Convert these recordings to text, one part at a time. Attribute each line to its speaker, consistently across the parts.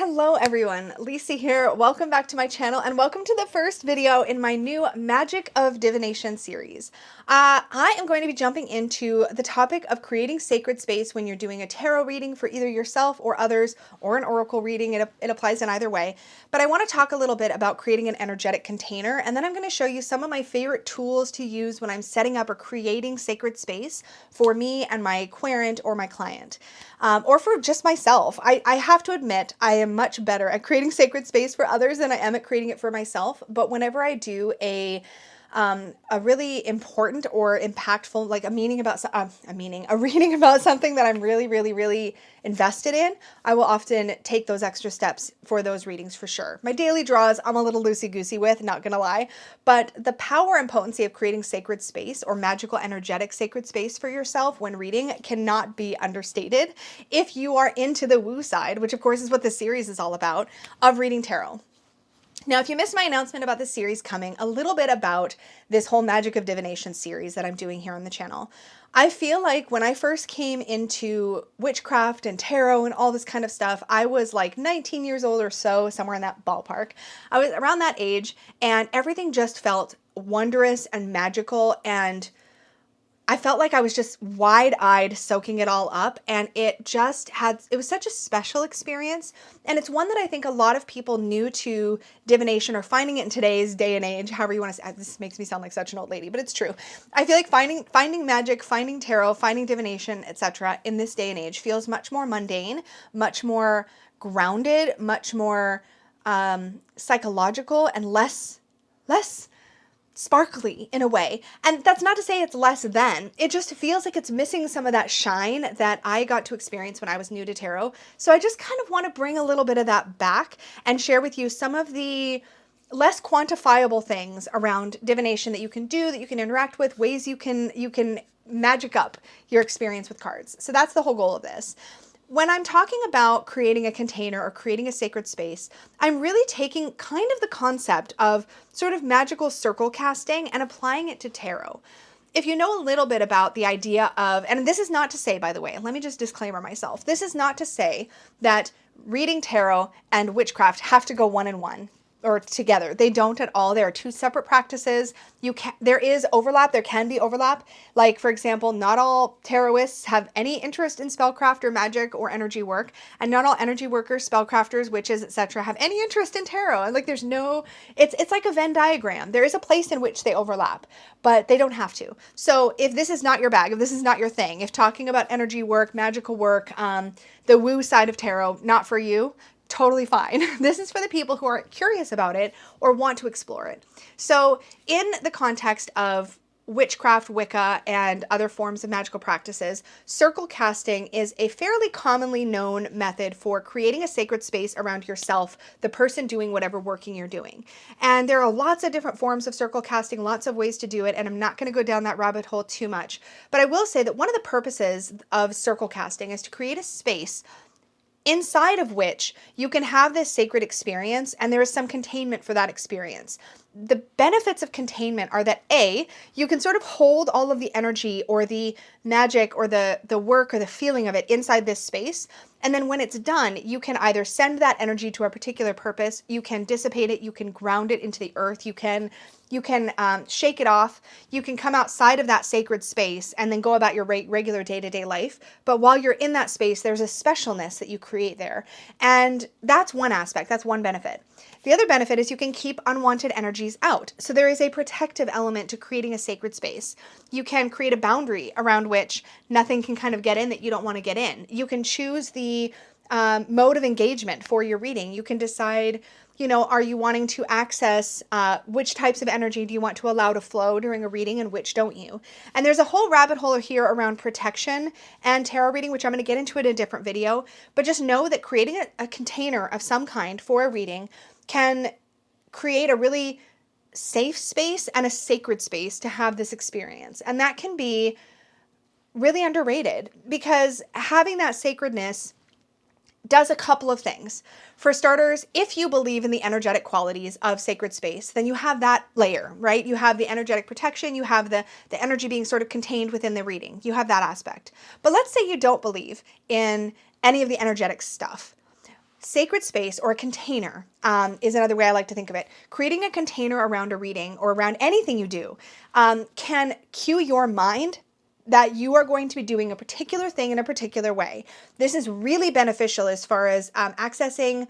Speaker 1: Hello everyone, Lisa here. Welcome back to my channel and welcome to the first video in my new Magic of Divination series. I am going to be jumping into the topic of creating sacred space when you're doing a tarot reading for either yourself or others, or an oracle reading. It applies in either way. But I want to talk a little bit about creating an energetic container, and then I'm going to show you some of my favorite tools to use when I'm setting up or creating sacred space for me and my querent or my client. Or for just myself. I have to admit, I am much better at creating sacred space for others than I am at creating it for myself. But whenever I do a really important or impactful, like a reading about something that I'm really invested in, I will often take those extra steps for those readings for sure. My daily draws, I'm a little loosey-goosey with, not gonna lie, but the power and potency of creating sacred space or magical energetic sacred space for yourself when reading cannot be understated if you are into the woo side, which of course is what this series is all about, of reading tarot. Now, if you missed my announcement about this series coming, a little bit about this whole Magic of Divination series that I'm doing here on the channel. I feel like when I first came into witchcraft and tarot and all this kind of stuff, I was like 19 years old or so, somewhere in that ballpark. I was around that age, and everything just felt wondrous and magical, and I felt like I was just wide-eyed soaking it all up, and it was such a special experience, and it's one that I think a lot of people new to divination or finding it in today's day and age, however you want to say, this makes me sound like such an old lady, but it's true. I feel like finding magic, finding tarot, finding divination, etc. in this day and age feels much more mundane, much more grounded, much more psychological, and less sparkly in a way. And that's not to say it's less than. It just feels like it's missing some of that shine that I got to experience when I was new to tarot. So I just kind of want to bring a little bit of that back and share with you some of the less quantifiable things around divination that you can do, that you can interact with, ways you can magic up your experience with cards. So that's the whole goal of this. When I'm talking about creating a container or creating a sacred space, I'm really taking kind of the concept of sort of magical circle casting and applying it to tarot. If you know a little bit about the idea of, and this is not to say, by the way, let me just disclaimer myself, this is not to say that reading tarot and witchcraft have to go one in one or together. They don't at all. There are two separate practices. There is overlap. There can be overlap. Like, for example, not all tarotists have any interest in spellcraft or magic or energy work, and not all energy workers, spellcrafters, witches, etc. have any interest in tarot. And like, there's no, it's like a Venn diagram. There is a place in which they overlap, but they don't have to. So if this is not your bag, if this is not your thing, if talking about energy work, magical work, the woo side of tarot, not for you, totally fine. This is for the people who are curious about it or want to explore it. So in the context of witchcraft, Wicca, and other forms of magical practices, circle casting is a fairly commonly known method for creating a sacred space around yourself, the person doing whatever working you're doing. And there are lots of different forms of circle casting, lots of ways to do it, and I'm not going to go down that rabbit hole too much. But I will say that one of the purposes of circle casting is to create a space inside of which you can have this sacred experience, and there is some containment for that experience. The benefits of containment are that A, you can sort of hold all of the energy or the magic or the work or the feeling of it inside this space. And then when it's done, you can either send that energy to a particular purpose, you can dissipate it, you can ground it into the earth, you can shake it off, you can come outside of that sacred space and then go about your regular day-to-day life. But while you're in that space, there's a specialness that you create there. And that's one aspect, that's one benefit. The other benefit is you can keep unwanted energies out. So there is a protective element to creating a sacred space. You can create a boundary around which nothing can kind of get in that you don't want to get in. You can choose the mode of engagement for your reading. You can decide, are you wanting to access which types of energy do you want to allow to flow during a reading and which don't you? And there's a whole rabbit hole here around protection and tarot reading, which I'm going to get into in a different video. But just know that creating a container of some kind for a reading can create a really safe space and a sacred space to have this experience. And that can be really underrated because having that sacredness does a couple of things. For starters, if you believe in the energetic qualities of sacred space, then you have that layer, right? You have the energetic protection, you have the energy being sort of contained within the reading. You have that aspect. But let's say you don't believe in any of the energetic stuff. Sacred space or a container is another way I like to think of it. Creating a container around a reading or around anything you do can cue your mind that you are going to be doing a particular thing in a particular way. This is really beneficial as far as accessing,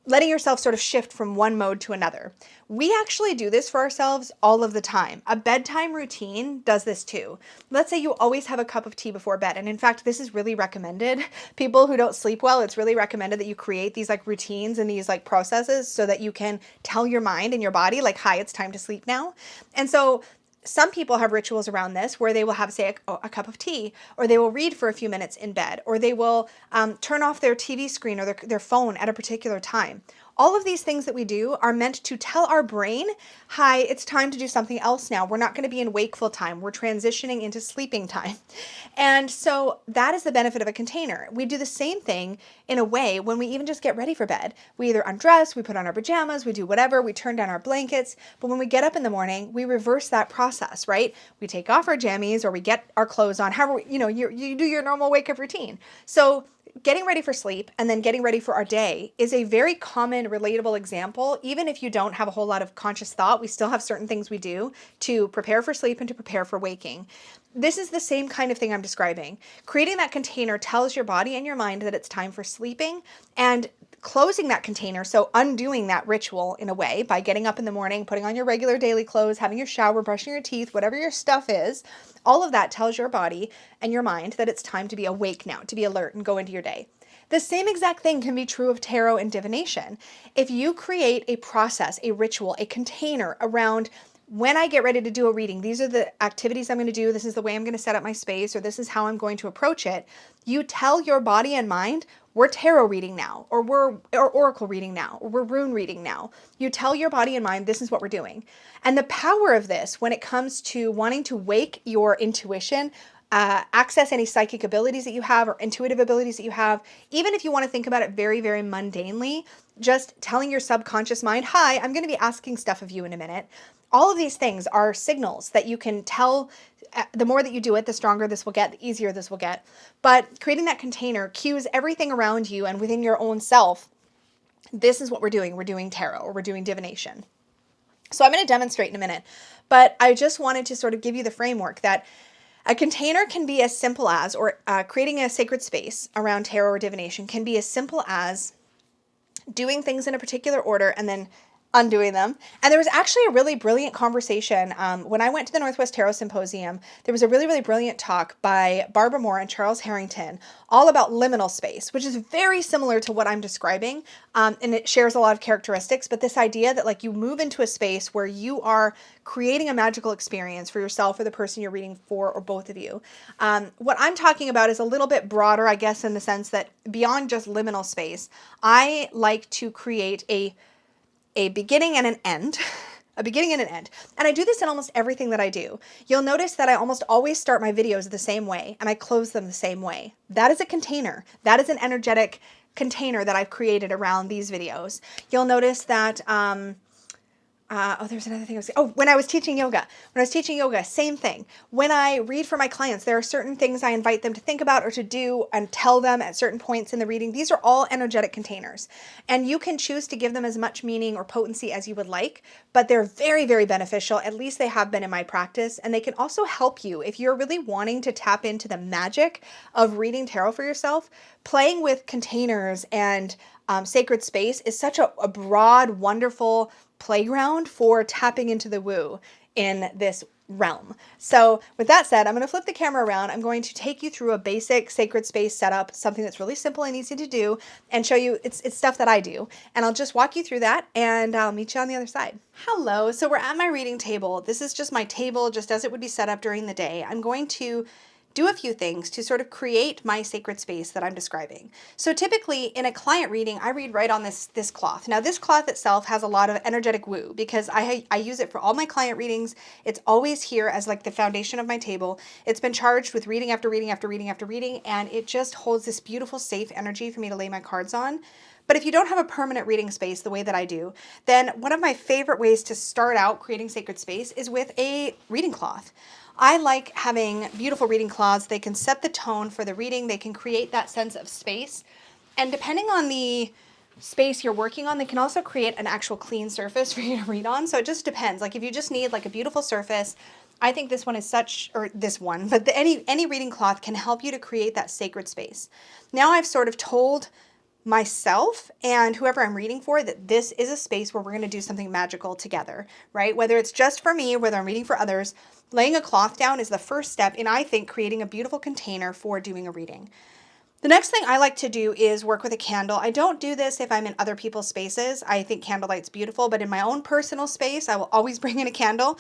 Speaker 1: letting yourself sort of shift from one mode to another. We actually do this for ourselves all of the time. A bedtime routine does this too. Let's say you always have a cup of tea before bed. And in fact, this is really recommended. People who don't sleep well, it's really recommended that you create these like routines and these like processes so that you can tell your mind and your body like, hi, it's time to sleep now. And so some people have rituals around this where they will have, say, a cup of tea, or they will read for a few minutes in bed, or they will turn off their TV screen or their phone at a particular time. All of these things that we do are meant to tell our brain, hi, it's time to do something else now. We're not going to be in wakeful time. We're transitioning into sleeping time. And so that is the benefit of a container. We do the same thing in a way when we even just get ready for bed. We either undress, we put on our pajamas, we do whatever, we turn down our blankets. But when we get up in the morning, we reverse that process, right? We take off our jammies or we get our clothes on, however, you do your normal wake up routine. So getting ready for sleep and then getting ready for our day is a very common, relatable example. Even if you don't have a whole lot of conscious thought, we still have certain things we do to prepare for sleep and to prepare for waking. This is the same kind of thing I'm describing. Creating that container tells your body and your mind that it's time for sleeping, and closing that container, so undoing that ritual in a way by getting up in the morning, putting on your regular daily clothes, having your shower, brushing your teeth, whatever your stuff is, all of that tells your body and your mind that it's time to be awake now, to be alert and go into your day. The same exact thing can be true of tarot and divination. If you create a process, a ritual, a container around when I get ready to do a reading, these are the activities I'm going to do, this is the way I'm going to set up my space, or this is how I'm going to approach it, you tell your body and mind, we're tarot reading now, or we're oracle reading now, or we're rune reading now. You tell your body and mind, this is what we're doing. And the power of this when it comes to wanting to wake your intuition, access any psychic abilities that you have or intuitive abilities that you have, even if you want to think about it very, very mundanely, just telling your subconscious mind, hi, I'm going to be asking stuff of you in a minute. All of these things are signals that you can tell. The more that you do it, the stronger this will get, the easier this will get. But creating that container cues everything around you and within your own self. This is what we're doing. We're doing tarot or we're doing divination. So I'm going to demonstrate in a minute, but I just wanted to sort of give you the framework that a container can be as simple as, or creating a sacred space around tarot or divination can be as simple as doing things in a particular order and then undoing them. And there was actually a really brilliant conversation. When I went to the Northwest Tarot Symposium, there was a really, really brilliant talk by Barbara Moore and Charles Harrington all about liminal space, which is very similar to what I'm describing. And it shares a lot of characteristics, but this idea that like you move into a space where you are creating a magical experience for yourself or the person you're reading for, or both of you. What I'm talking about is a little bit broader, I guess, in the sense that beyond just liminal space, I like to create a beginning and an end, a beginning and an end. And I do this in almost everything that I do. You'll notice that I almost always start my videos the same way and I close them the same way. That is a container. That is an energetic container that I've created around these videos. You'll notice that, there's another thing when I was teaching yoga. Same thing. When I read for my clients, there are certain things I invite them to think about or to do and tell them at certain points in the reading. These are all energetic containers, and you can choose to give them as much meaning or potency as you would like, but they're very, very beneficial. At least they have been in my practice, and they can also help you if you're really wanting to tap into the magic of reading tarot for yourself. Playing with containers and sacred space is such a broad, wonderful playground for tapping into the woo in this realm. So with that said, I'm going to flip the camera around. I'm going to take you through a basic sacred space setup, something that's really simple and easy to do, and show you it's stuff that I do. And I'll just walk you through that, and I'll meet you on the other side. Hello. So we're at my reading table. This is just my table, just as it would be set up during the day. I'm going to do a few things to sort of create my sacred space that I'm describing. So typically in a client reading, I read right on this cloth. Now this cloth itself has a lot of energetic woo because I use it for all my client readings. It's always here as like the foundation of my table. It's been charged with reading after reading after reading after reading, and it just holds this beautiful, safe energy for me to lay my cards on. But if you don't have a permanent reading space the way that I do, then one of my favorite ways to start out creating sacred space is with a reading cloth. I like having beautiful reading cloths. They can set the tone for the reading. They can create that sense of space. And depending on the space you're working on, they can also create an actual clean surface for you to read on. So it just depends. Like if you just need like a beautiful surface, I think this one is such, or this one, but any reading cloth can help you to create that sacred space. Now I've sort of told myself and whoever I'm reading for that this is a space where we're going to do something magical together, right? Whether it's just for me, whether I'm reading for others, laying a cloth down is the first step in, I think, creating a beautiful container for doing a reading. The next thing I like to do is work with a candle. I don't do this if I'm in other people's spaces. I think candlelight's beautiful, but in my own personal space, I will always bring in a candle.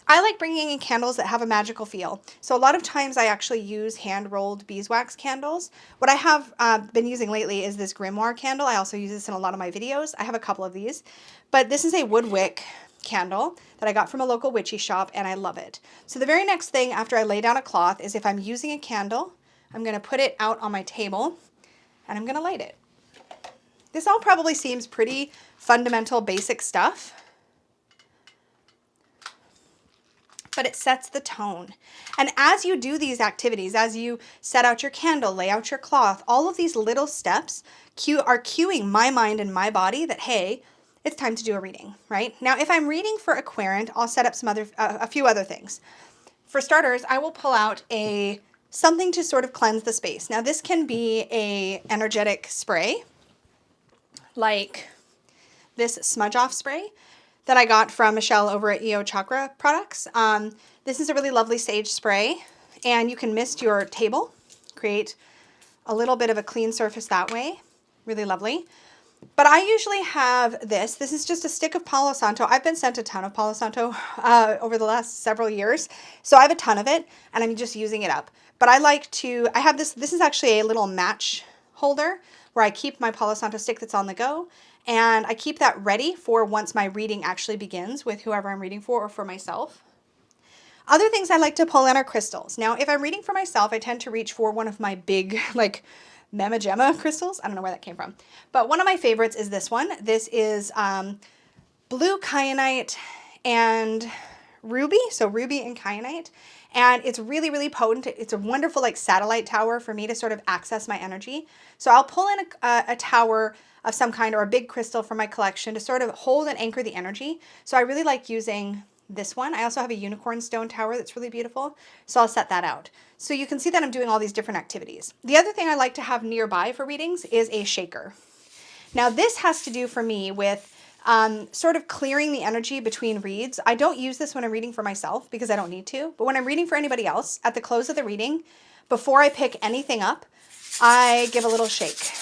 Speaker 1: I like bringing in candles that have a magical feel. So a lot of times I actually use hand-rolled beeswax candles. What I have been using lately is this grimoire candle. I also use this in a lot of my videos. I have a couple of these, but this is a wood wick candle that I got from a local witchy shop, and I love it. So the very next thing after I lay down a cloth is if I'm using a candle, I'm going to put it out on my table and I'm going to light it. This all probably seems pretty fundamental, basic stuff, but it sets the tone. And as you do these activities, as you set out your candle, lay out your cloth, all of these little steps are cueing my mind and my body that, hey, it's time to do a reading, right? Now, if I'm reading for a querent, I'll set up a few other things. For starters, I will pull out something to sort of cleanse the space. Now, this can be a energetic spray, like this smudge off spray that I got from Michelle over at EO Chakra Products. This is a really lovely sage spray, and you can mist your table, create a little bit of a clean surface that way. Really lovely. But I usually have this. This is just a stick of Palo Santo. I've been sent a ton of Palo Santo over the last several years, so I have a ton of it, and I'm just using it up. But I have this is actually a little match holder where I keep my Palo Santo stick that's on the go, and I keep that ready for once my reading actually begins with whoever I'm reading for or for myself. Other things I like to pull in are crystals. Now, if I'm reading for myself, I tend to reach for one of my big, like, Mama Gemma crystals. I don't know where that came from. But one of my favorites is this one. This is blue kyanite and ruby. So ruby and kyanite. And it's really, really potent. It's a wonderful like satellite tower for me to sort of access my energy. So I'll pull in a tower of some kind or a big crystal from my collection to sort of hold and anchor the energy. So I really like using this one. I also have a unicorn stone tower that's really beautiful. So I'll set that out. So you can see that I'm doing all these different activities. The other thing I like to have nearby for readings is a shaker. Now this has to do for me with sort of clearing the energy between reads. I don't use this when I'm reading for myself because I don't need to, but when I'm reading for anybody else, at the close of the reading, before I pick anything up, I give a little shake.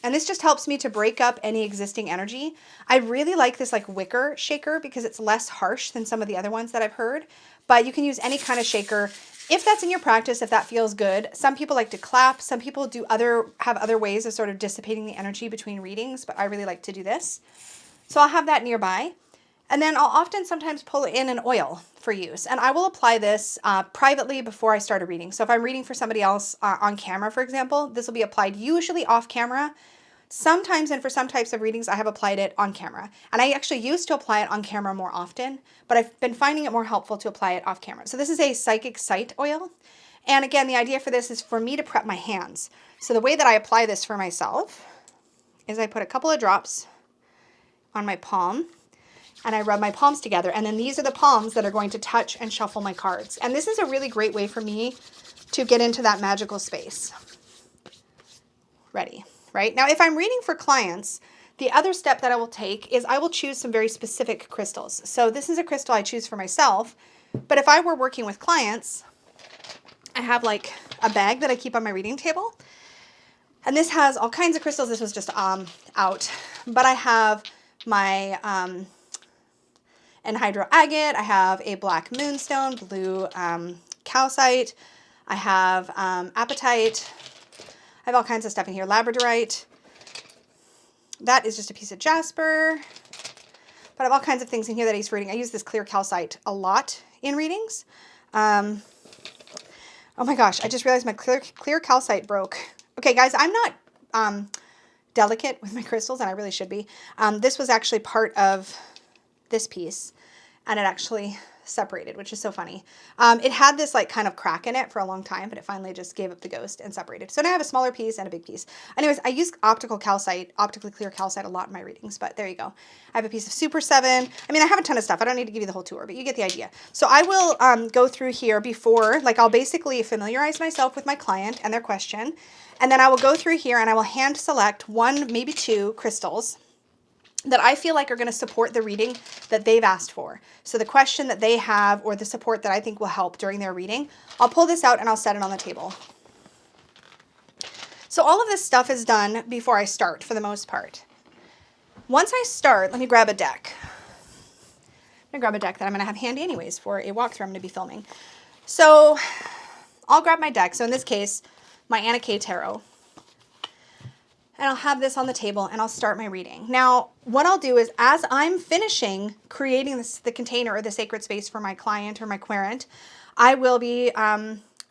Speaker 1: And this just helps me to break up any existing energy. I really like this like wicker shaker because it's less harsh than some of the other ones that I've heard, but you can use any kind of shaker if that's in your practice, if that feels good. Some people like to clap. Some people have other ways of sort of dissipating the energy between readings, but I really like to do this. So I'll have that nearby. And then I'll often sometimes pull in an oil for use. And I will apply this privately before I start a reading. So if I'm reading for somebody else on camera, for example, this will be applied usually off camera. Sometimes, and for some types of readings, I have applied it on camera. And I actually used to apply it on camera more often, but I've been finding it more helpful to apply it off camera. So this is a psychic sight oil. And again, the idea for this is for me to prep my hands. So the way that I apply this for myself is I put a couple of drops on my palm and I rub my palms together. And then these are the palms that are going to touch and shuffle my cards. And this is a really great way for me to get into that magical space. Ready, right? Now, if I'm reading for clients, the other step that I will take is I will choose some very specific crystals. So this is a crystal I choose for myself, but if I were working with clients, I have like a bag that I keep on my reading table. And this has all kinds of crystals. This was just out, but I have my anhydro agate. I have a black moonstone, blue calcite. I have apatite. I have all kinds of stuff in here. Labradorite. That is just a piece of jasper. But I have all kinds of things in here that he's reading. I use this clear calcite a lot in readings. Oh my gosh, I just realized my clear calcite broke. Okay, guys, I'm not delicate with my crystals, and I really should be. This was actually part of this piece, and it actually separated, which is so funny. It had this like kind of crack in it for a long time, but it finally just gave up the ghost and separated. So now I have a smaller piece and a big piece. Anyways, I use optically clear calcite a lot in my readings, but there you go. I have a piece of Super 7. I mean, I have a ton of stuff. I don't need to give you the whole tour, but you get the idea. So I will go through here before, like I'll basically familiarize myself with my client and their question. And then I will go through here and I will hand select 1, maybe 2 crystals that I feel like are going to support the reading that they've asked for. So the question that they have or the support that I think will help during their reading, I'll pull this out and I'll set it on the table. So all of this stuff is done before I start for the most part. Once I start, let me grab a deck. I'm going to grab a deck that I'm going to have handy anyways for a walkthrough I'm going to be filming. So I'll grab my deck. So in this case, my Anna K Tarot. And I'll have this on the table and I'll start my reading. Now, what I'll do is as I'm finishing creating the container or the sacred space for my client or my querent, I will be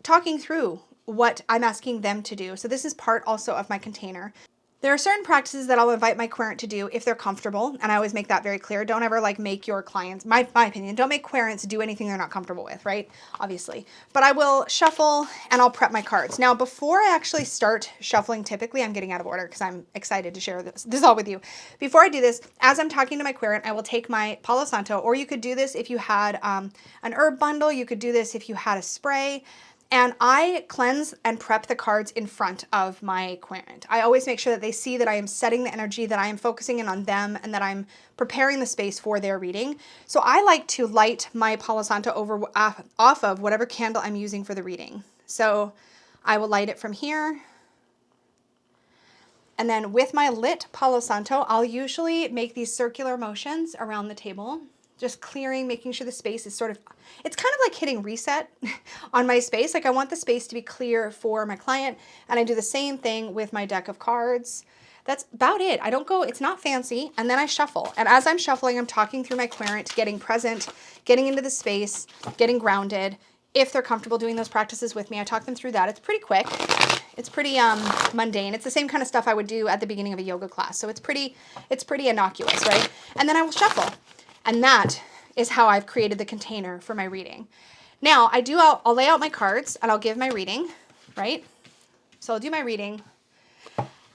Speaker 1: talking through what I'm asking them to do. So this is part also of my container. There are certain practices that I'll invite my querent to do if they're comfortable, and I always make that very clear. Don't ever like make your clients, my opinion, don't make querents do anything they're not comfortable with, right? Obviously. But I will shuffle and I'll prep my cards. Now, before I actually start shuffling, typically I'm getting out of order because I'm excited to share this all with you. Before I do this, as I'm talking to my querent, I will take my Palo Santo, or you could do this if you had an herb bundle. You could do this if you had a spray. And I cleanse and prep the cards in front of my querent. I always make sure that they see that I am setting the energy, that I am focusing in on them, and that I'm preparing the space for their reading. So I like to light my Palo Santo off of whatever candle I'm using for the reading. So I will light it from here. And then with my lit Palo Santo, I'll usually make these circular motions around the table, just clearing, making sure the space is sort of, it's kind of like hitting reset on my space. Like I want the space to be clear for my client. And I do the same thing with my deck of cards. That's about it. I don't go, it's not fancy. And then I shuffle. And as I'm shuffling, I'm talking through my querent, getting present, getting into the space, getting grounded. If they're comfortable doing those practices with me, I talk them through that. It's pretty quick. It's pretty mundane. It's the same kind of stuff I would do at the beginning of a yoga class. So it's pretty innocuous, right? And then I will shuffle. And that is how I've created the container for my reading. Now, I'll lay out my cards and I'll give my reading, right? So I'll do my reading.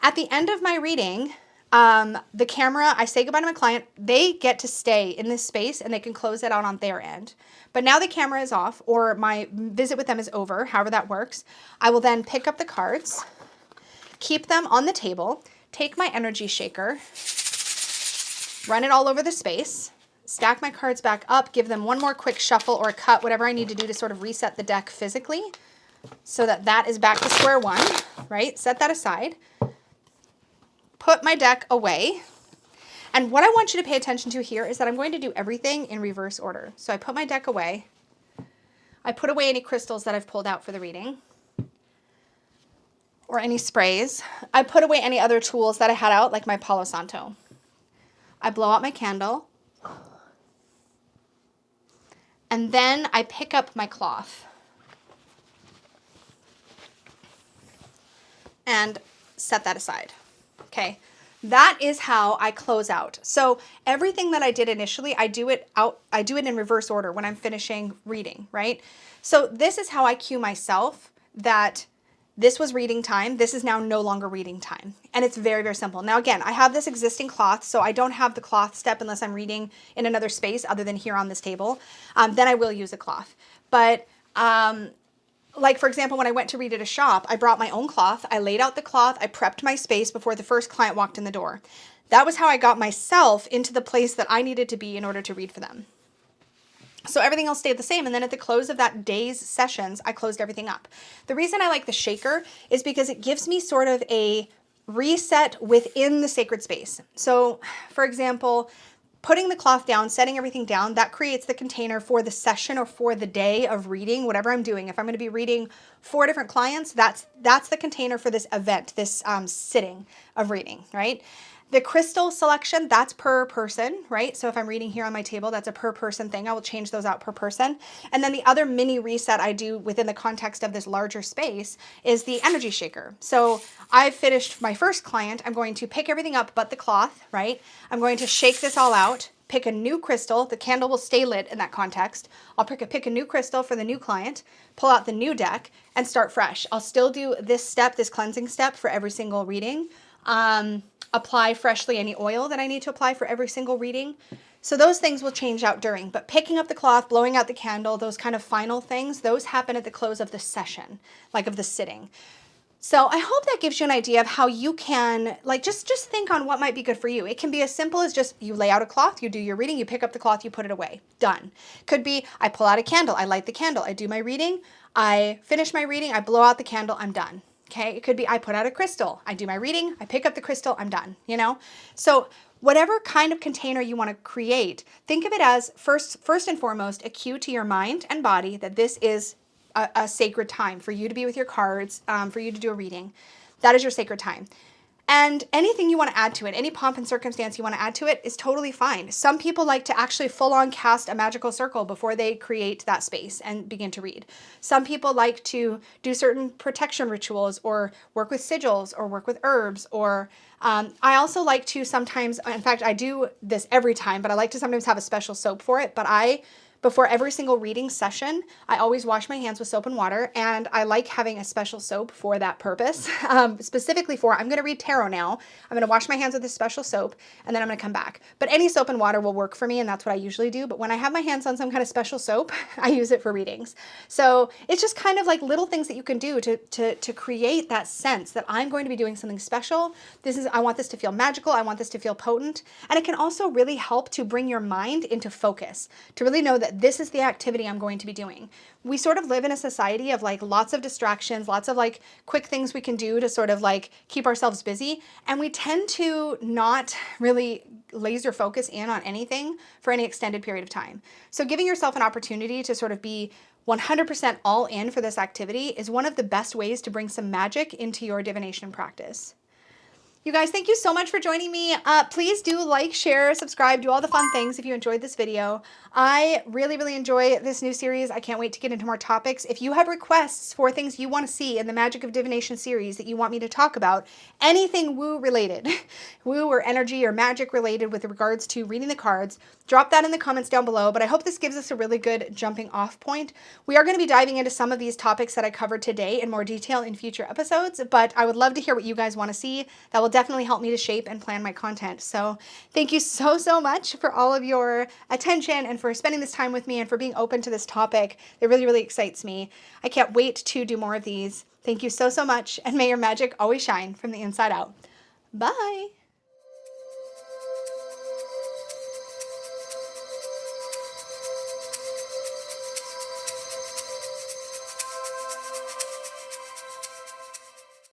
Speaker 1: At the end of my reading, the camera, I say goodbye to my client. They get to stay in this space and they can close it out on their end. But now the camera is off or my visit with them is over, however that works. I will then pick up the cards, keep them on the table, take my energy shaker, run it all over the space, stack my cards back up, give them one more quick shuffle or a cut, whatever I need to do to sort of reset the deck physically so that that is back to square one, right? Set that aside. Put my deck away. And what I want you to pay attention to here is that I'm going to do everything in reverse order. So I put my deck away. I put away any crystals that I've pulled out for the reading or any sprays. I put away any other tools that I had out, like my Palo Santo. I blow out my candle. And then I pick up my cloth and set that aside. Okay, that is how I close out. So everything that I did initially, I do it in reverse order when I'm finishing reading, right? So this is how I cue myself that this was reading time. This is now no longer reading time. And it's very, very simple. Now, again, I have this existing cloth, so I don't have the cloth step unless I'm reading in another space other than here on this table. Then I will use a cloth. But like, for example, when I went to read at a shop, I brought my own cloth. I laid out the cloth. I prepped my space before the first client walked in the door. That was how I got myself into the place that I needed to be in order to read for them. So everything else stayed the same. And then at the close of that day's sessions, I closed everything up. The reason I like the shaker is because it gives me sort of a reset within the sacred space. So for example, putting the cloth down, setting everything down, that creates the container for the session or for the day of reading, whatever I'm doing. If I'm going to be reading 4 different clients, that's the container for this event, this sitting of reading, right? The crystal selection, that's per person, right? So if I'm reading here on my table, that's a per person thing. I will change those out per person. And then the other mini reset I do within the context of this larger space is the energy shaker. So I've finished my first client. I'm going to pick everything up but the cloth, right? I'm going to shake this all out, pick a new crystal. The candle will stay lit in that context. I'll pick a new crystal for the new client, pull out the new deck, and start fresh. I'll still do this step, this cleansing step for every single reading. Apply freshly any oil that I need to apply for every single reading. So those things will change out during, but picking up the cloth, blowing out the candle, those kind of final things, those happen at the close of the session, like of the sitting. So I hope that gives you an idea of how you can, like, just think on what might be good for you. It can be as simple as just you lay out a cloth, you do your reading, you pick up the cloth, you put it away. Done. Could be I pull out a candle, I light the candle, I do my reading, I finish my reading, I blow out the candle, I'm done. Okay, it could be I put out a crystal, I do my reading, I pick up the crystal, I'm done, you know? So whatever kind of container you want to create, think of it as first and foremost, a cue to your mind and body that this is a sacred time for you to be with your cards, for you to do a reading. That is your sacred time. And anything you want to add to it, any pomp and circumstance you want to add to it is totally fine. Some people like to actually full on cast a magical circle before they create that space and begin to read. Some people like to do certain protection rituals or work with sigils or work with herbs or I also like to sometimes, in fact, I do this every time, but I like to sometimes have a special soap for it. But before every single reading session, I always wash my hands with soap and water, and I like having a special soap for that purpose, specifically for, I'm going to read tarot now. I'm going to wash my hands with this special soap, and then I'm going to come back. But any soap and water will work for me, and that's what I usually do. But when I have my hands on some kind of special soap, I use it for readings. So it's just kind of like little things that you can do to create that sense that I'm going to be doing something special. I want this to feel magical. I want this to feel potent. And it can also really help to bring your mind into focus, to really know that this is the activity I'm going to be doing. We sort of live in a society of like lots of distractions, lots of like quick things we can do to sort of like keep ourselves busy. And we tend to not really laser focus in on anything for any extended period of time. So giving yourself an opportunity to sort of be 100% all in for this activity is one of the best ways to bring some magic into your divination practice. You guys, thank you so much for joining me. Please do like, share, subscribe, do all the fun things if you enjoyed this video. I really, really enjoy this new series. I can't wait to get into more topics. If you have requests for things you want to see in the Magic of Divination series that you want me to talk about, anything woo related, woo or energy or magic related with regards to reading the cards, drop that in the comments down below. But I hope this gives us a really good jumping off point. We are going to be diving into some of these topics that I covered today in more detail in future episodes, but I would love to hear what you guys want to see. That will definitely help me to shape and plan my content. So thank you so much for all of your attention and for spending this time with me and for being open to this topic. It really, really excites me. I can't wait to do more of these. Thank you so much, and may your magic always shine from the inside out. Bye.